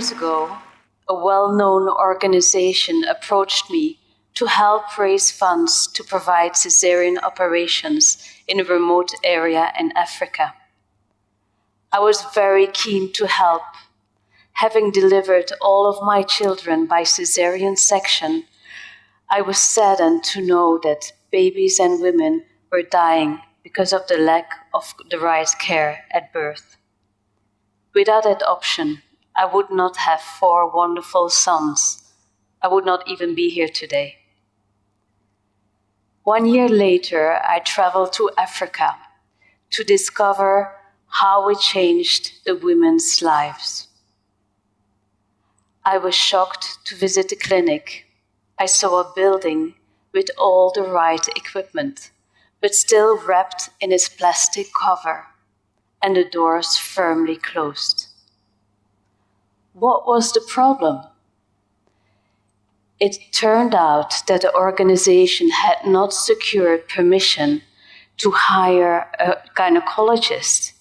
years ago, a well-known organization approached me to help raise funds to provide cesarean operations in a remote area in Africa. I was very keen to help. Having delivered all of my children by cesarean section, I was saddened to know that babies and women were dying because of the lack of the right care at birth. Without that option, I would not have 4 wonderful sons. I would not even be here today. 1 year later, I traveled to Africa to discover how it changed the women's lives. I was shocked to visit the clinic. I saw a building with all the right equipment, but still wrapped in its plastic cover, and the doors firmly closed. What was the problem? It turned out that the organization had not secured permission to hire a gynecologist,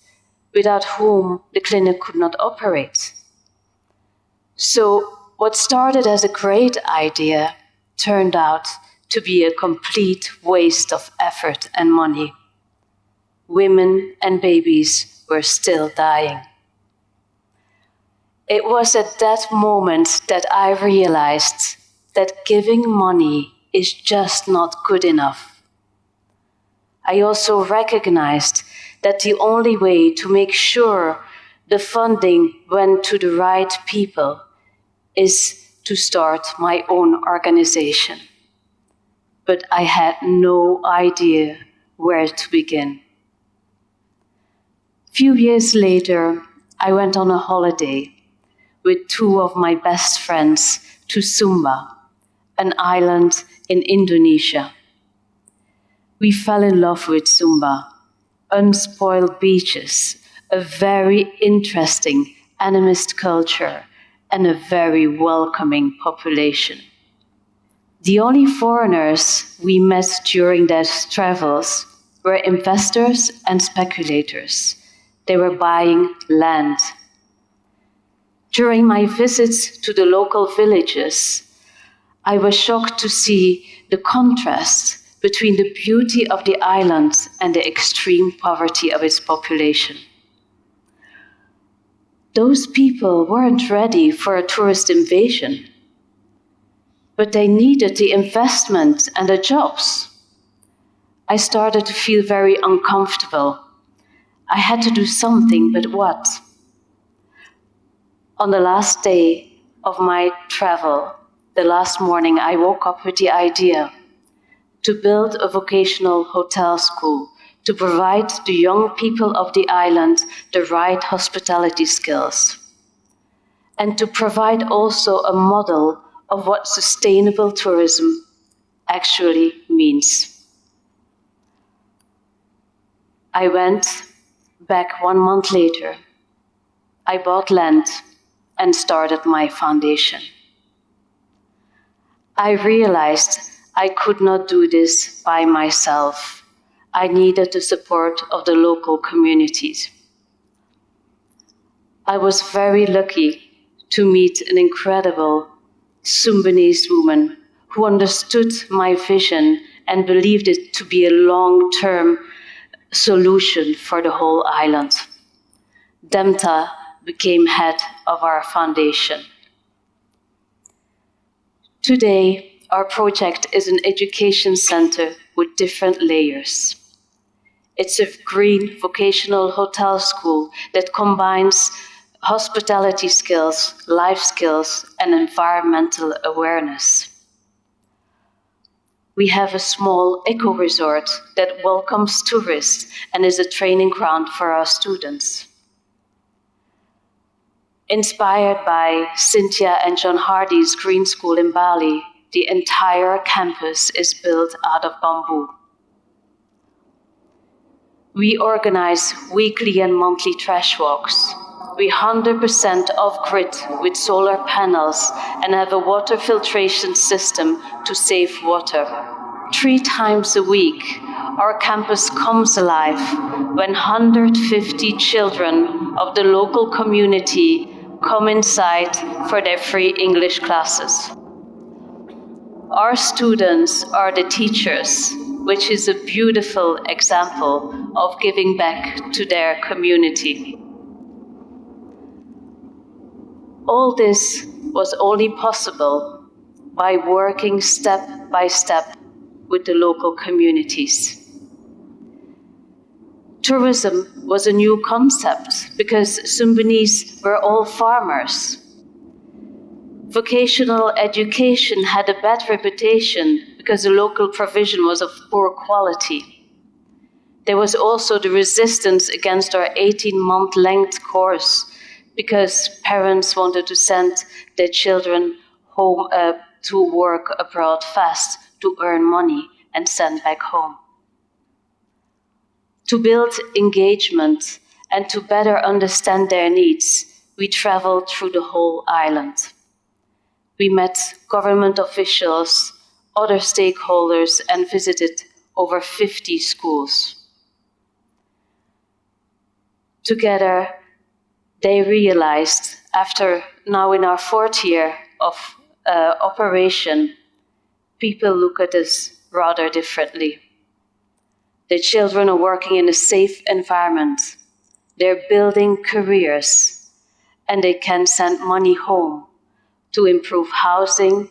without whom the clinic could not operate. So what started as a great idea turned out to be a complete waste of effort and money. Women and babies were still dying. It was at that moment that I realized that giving money is just not good enough. I also recognized that the only way to make sure the funding went to the right people is to start my own organization. But I had no idea where to begin. A few years later, I went on a holiday with 2 of my best friends to Sumba, an island in Indonesia. We fell in love with Sumba, unspoiled beaches, a very interesting animist culture, and a very welcoming population. The only foreigners we met during those travels were investors and speculators. They were buying land. During my visits to the local villages, I was shocked to see the contrast between the beauty of the island and the extreme poverty of its population. Those people weren't ready for a tourist invasion, but they needed the investment and the jobs. I started to feel very uncomfortable. I had to do something, but what? On the last day of my travel, the last morning, I woke up with the idea to build a vocational hotel school to provide the young people of the island the right hospitality skills, and to provide also a model of what sustainable tourism actually means. I went back 1 month later. I bought land and started my foundation. I realized I could not do this by myself. I needed the support of the local communities. I was very lucky to meet an incredible Sumbanese woman who understood my vision and believed it to be a long-term solution for the whole island. Demta became head of our foundation. Today, our project is an education center with different layers. It's a green vocational hotel school that combines hospitality skills, life skills, and environmental awareness. We have a small eco-resort that welcomes tourists and is a training ground for our students. Inspired by Cynthia and John Hardy's Green School in Bali, the entire campus is built out of bamboo. We organize weekly and monthly trash walks. We 100% off-grid with solar panels and have a water filtration system to save water. 3 times a week, our campus comes alive when 150 children of the local community come inside for their free English classes. Our students are the teachers, which is a beautiful example of giving back to their community. All this was only possible by working step by step with the local communities. Tourism was a new concept because Sumbanese were all farmers. Vocational education had a bad reputation because the local provision was of poor quality. There was also the resistance against our 18-month length course because parents wanted to send their children home to work abroad fast to earn money and send back home. To build engagement and to better understand their needs, we traveled through the whole island. We met government officials, other stakeholders, and visited over 50 schools. Together, they realized, after now in our 4th year of operation, people look at us rather differently. The children are working in a safe environment. They're building careers, and they can send money home to improve housing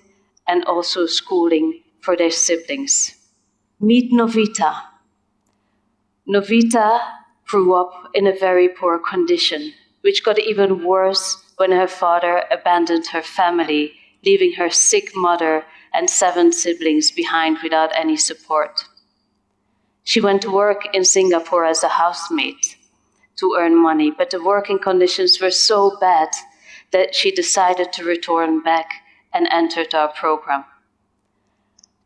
and also schooling for their siblings. Meet Novita. Novita grew up in a very poor condition, which got even worse when her father abandoned her family, leaving her sick mother and 7 siblings behind without any support. She went to work in Singapore as a housemaid to earn money, but the working conditions were so bad that she decided to return back and entered our program.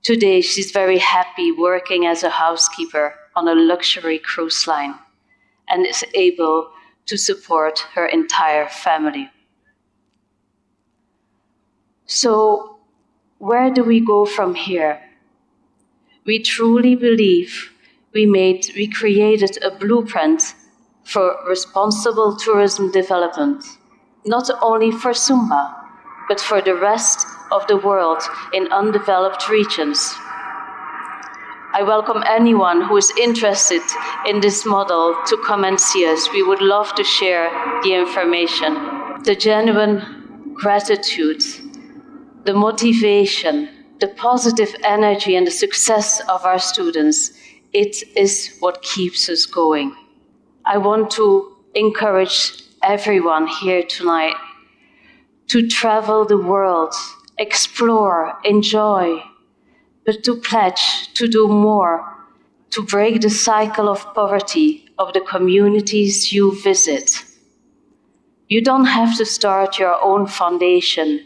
Today, she's very happy working as a housekeeper on a luxury cruise line and is able to support her entire family. So, where do we go from here? We truly believe we created a blueprint for responsible tourism development, not only for Sumba, but for the rest of the world in undeveloped regions. I welcome anyone who is interested in this model to come and see us. We would love to share the information. The genuine gratitude, the motivation, the positive energy and the success of our students, it is what keeps us going. I want to encourage everyone here tonight to travel the world, explore, enjoy, but to pledge to do more, to break the cycle of poverty of the communities you visit. You don't have to start your own foundation.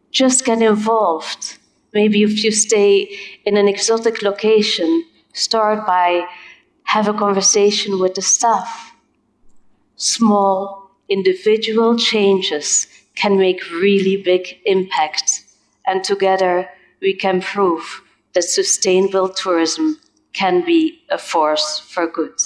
Just get involved. Maybe if you stay in an exotic location, start by have a conversation with the staff. Small individual changes can make really big impact, and together we can prove that sustainable tourism can be a force for good.